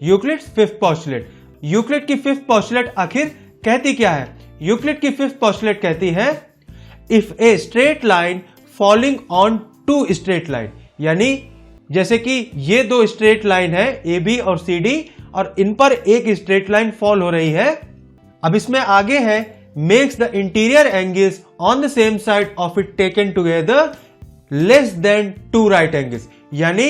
Euclid's fifth postulate. Euclid की fifth postulate आखिर कहती क्या है? यूक्लिड की फिफ्थ पॉस्टुलेट कहती है if a straight line falling on two straight line, यानी जैसे कि ये दो स्ट्रेट लाइन है ए बी और सी डी, और इन पर एक स्ट्रेट लाइन फॉल हो रही है। अब इसमें आगे है makes the interior angles on the same side of it taken together less than two right angles, यानी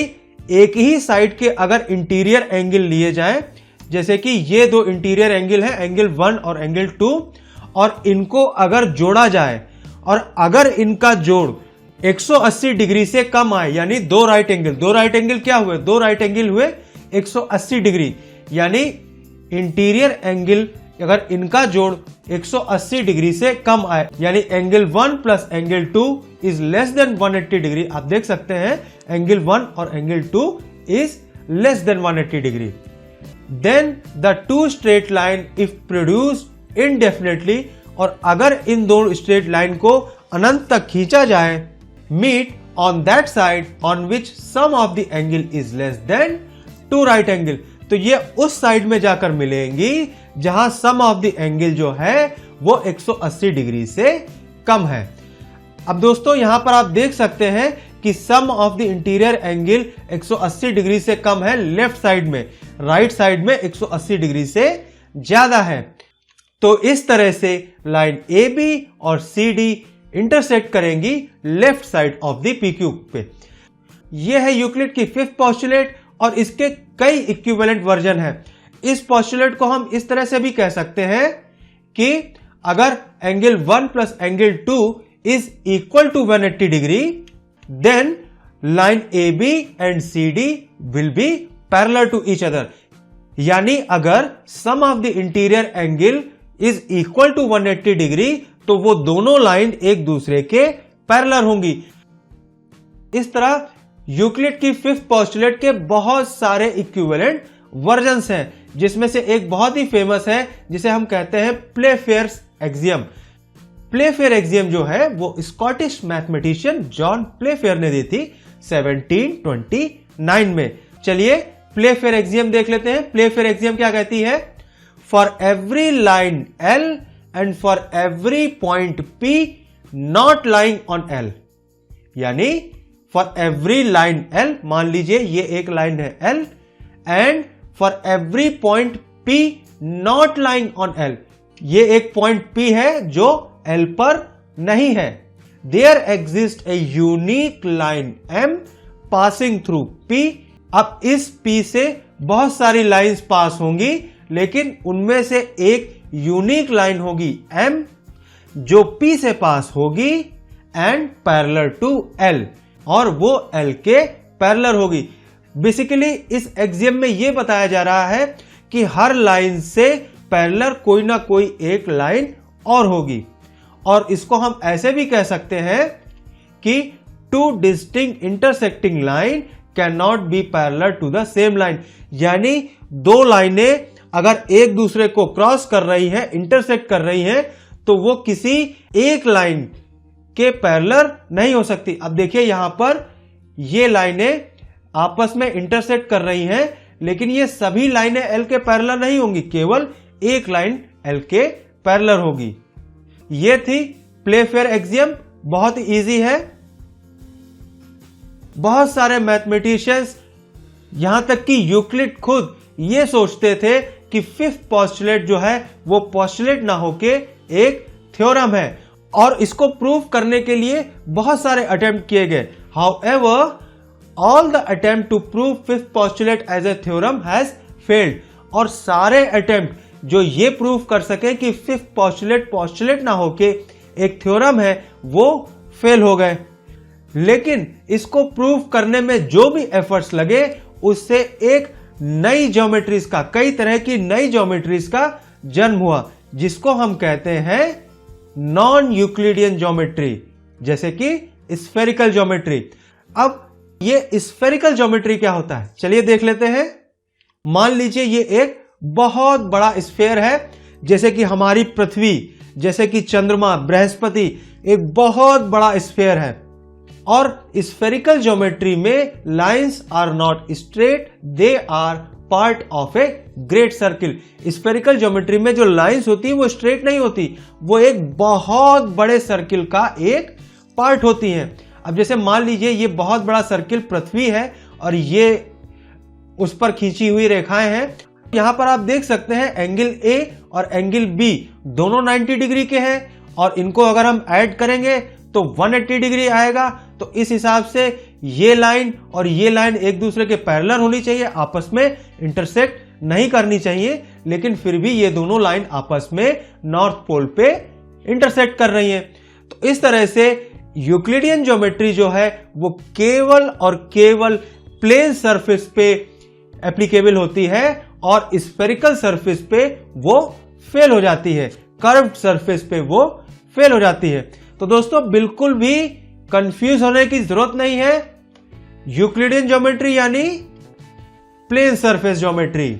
एक ही साइड के अगर इंटीरियर एंगल लिए जाएं, जैसे कि ये दो इंटीरियर एंगल है, एंगल 1 और एंगल 2, और इनको अगर जोड़ा जाए और अगर इनका जोड़ 180 डिग्री से कम आए, यानी दो राइट एंगल क्या हुए? दो राइट एंगल हुए 180 डिग्री, यानी इंटीरियर एंगल अगर इनका जोड़ 180 डिग्री से कम आए, यानी angle 1 plus angle 2 is less than 180 degree. आप देख सकते हैं एंगल 1 और angle 2 is less than 180 degree. Then the two straight line if produced indefinitely, और अगर इन दोनों स्ट्रेट लाइन को अनंत तक खींचा जाए, meet on that side on which sum of the angle is less than two right angle, तो ये उस साइड में जाकर मिलेंगी जहां सम ऑफ द एंगल जो है वो 180 डिग्री से कम है। अब दोस्तों यहां पर आप देख सकते हैं कि sum of the interior angle 180 degree से कम है लेफ्ट साइड में, राइट साइड में 180 डिग्री से ज्यादा है। तो इस तरह से लाइन ए बी और सी डी इंटरसेक्ट करेंगी left side of the P Q पे। यह है यूक्लिड की फिफ्थ पॉस्टुलेट और इसके कई इक्विवेलेंट वर्जन है। इस पॉस्टुलेट को हम इस तरह से भी कह सकते हैं कि अगर angle 1 plus angle 2 is equal to 180 degree, then line a b and c d will be parallel to each other, यानी अगर sum of the interior angle is equal to 180 degree तो वो दोनों लाइन एक दूसरे के पैरेलल होंगी। इस तरह यूक्लिड की फिफ्थ पॉस्टुलेट के बहुत सारे इक्विवेलेंट वर्जन्स हैं, जिसमें से एक बहुत ही फेमस है जिसे हम कहते हैं प्लेफेयर्स एक्सियम। प्लेफेयर एक्सियम जो है वो स्कॉटिश मैथमेटिशियन जॉन प्लेफेयर ने दी थी 1729 में। चलिए प्लेफेयर एक्सियम देख लेते हैं। प्लेफेयर एक्सियम क्या कहती है? For every line L and for every point P not lying on L, यानी फॉर एवरी लाइन L, मान लीजिए ये एक लाइन है L, and for every point P not lying on L, ये एक पॉइंट P है जो L पर नहीं है। There exist a unique line M passing through P। अब इस P से बहुत सारी लाइंस पास होंगी, लेकिन उनमें से एक यूनिक लाइन होगी M जो P से पास होगी एंड पैरेलल टू L, और वो L के पैरेलल होगी। बेसिकली इस एक्सियम में यह बताया जा रहा है कि हर लाइन से पैरेलल कोई ना कोई एक लाइन और होगी, और इसको हम ऐसे भी कह सकते हैं कि two distinct intersecting line can not be parallel to the same line, यानी दो लाइनें अगर एक दूसरे को क्रॉस कर रही हैं, इंटरसेक्ट कर रही हैं, तो वो किसी एक लाइन के पैरेलल नहीं हो सकती। अब देखिए यहां पर ये लाइनें आपस में इंटरसेक्ट कर रही हैं, लेकिन ये सभी लाइनें L के पैरेलल नहीं होंगी, केवल एक लाइन L के पैरेलल होगी। ये थी प्लेफेयर एक्सियम, बहुत इजी है। बहुत सारे मैथमेटिशियंस यहां तक कि यूक्लिड खुद ये सोचते थे कि फिफ्थ पॉस्टुलेट जो है वो पॉस्टुलेट ना होके एक थ्योरम है, और इसको प्रूव करने के लिए बहुत सारे अटेम्प्ट किए गए। However all the attempt to prove fifth postulate as a theorem has failed, और सारे अटेम्प्ट जो ये प्रूव कर सके कि फिफ्थ पॉस्टुलेट ना होके एक थ्योरम है वो फेल हो गए। लेकिन इसको प्रूव करने में जो भी एफर्ट्स लगे उससे एक नई ज्योमेट्रीज का, कई तरह की नई ज्योमेट्रीज का जन्म हुआ, जिसको हम कहते हैं नॉन यूक्लिडियन ज्योमेट्री, जैसे कि स्फेरिकल ज्योमेट्री। अब ये स्फेरिकल ज्योमेट्री क्या होता है, चलिए देख लेते हैं। मान लीजिए ये एक बहुत बड़ा स्फेयर है, जैसे कि हमारी पृथ्वी, जैसे कि चंद्रमा, बृहस्पति, एक बहुत बड़ा स्फेयर है। और स्फेरिकल ज्योमेट्री में lines are not straight, they are part of a great circle. Spherical geometry में जो लाइंस होती है वो स्ट्रेट नहीं होती, वो एक बहुत बड़े सर्किल का एक पार्ट होती हैं। अब जैसे मान लीजिए ये बहुत बड़ा सर्किल पृथ्वी है और ये उस पर खींची हुई रेखाएं हैं। यहां पर आप देख सकते हैं एंगल ए और एंगल बी दोनों 90 डिग्री के हैं और इनको अगर हम ऐड करेंगे तो 180 डिग्री आएगा। तो इस हिसाब से ये लाइन और ये लाइन एक दूसरे के पैरेलल होनी चाहिए, आपस में इंटरसेक्ट नहीं करनी चाहिए, लेकिन फिर भी ये दोनों लाइन आपस में नॉर्थ पोल पे इंटरसेक्ट कर रही हैं। तो इस तरह से यूक्लिडियन ज्योमेट्री जो है वो केवल और केवल प्लेन सरफेस पे एप्लीकेबल होती है और स्फेरिकल सरफेस पे वो फेल हो जाती है, कर्व्ड सरफेस पे वो फेल हो जाती है। तो दोस्तों बिल्कुल भी कंफ्यूज होने की जरूरत नहीं है। यूक्लिडियन ज्योमेट्री यानी प्लेन सरफेस ज्योमेट्री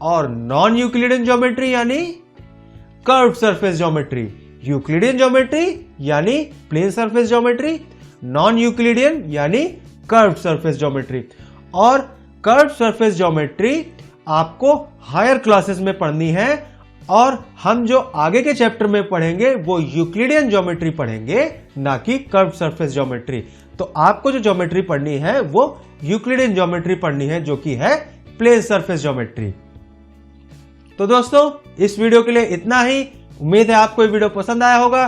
और नॉन यूक्लिडियन ज्योमेट्री यानी curved surface geometry. Euclidean geometry यानी plane surface geometry, non Euclidean यानी कर्व्ड सरफेस ज्योमेट्री। और कर्व्ड सरफेस ज्योमेट्री आपको हायर क्लासेस में पढ़नी है और हम जो आगे के चैप्टर में पढ़ेंगे वो यूक्लिडियन ज्योमेट्री पढ़ेंगे, ना कि कर्व्ड सरफेस ज्योमेट्री। तो आपको जो ज्योमेट्री पढ़नी है वो यूक्लिडियन ज्योमेट्री पढ़नी है, जो कि है प्लेन सरफेस ज्योमेट्री। तो दोस्तों इस वीडियो के लिए इतना ही। उम्मीद है आपको ये वीडियो पसंद आया होगा।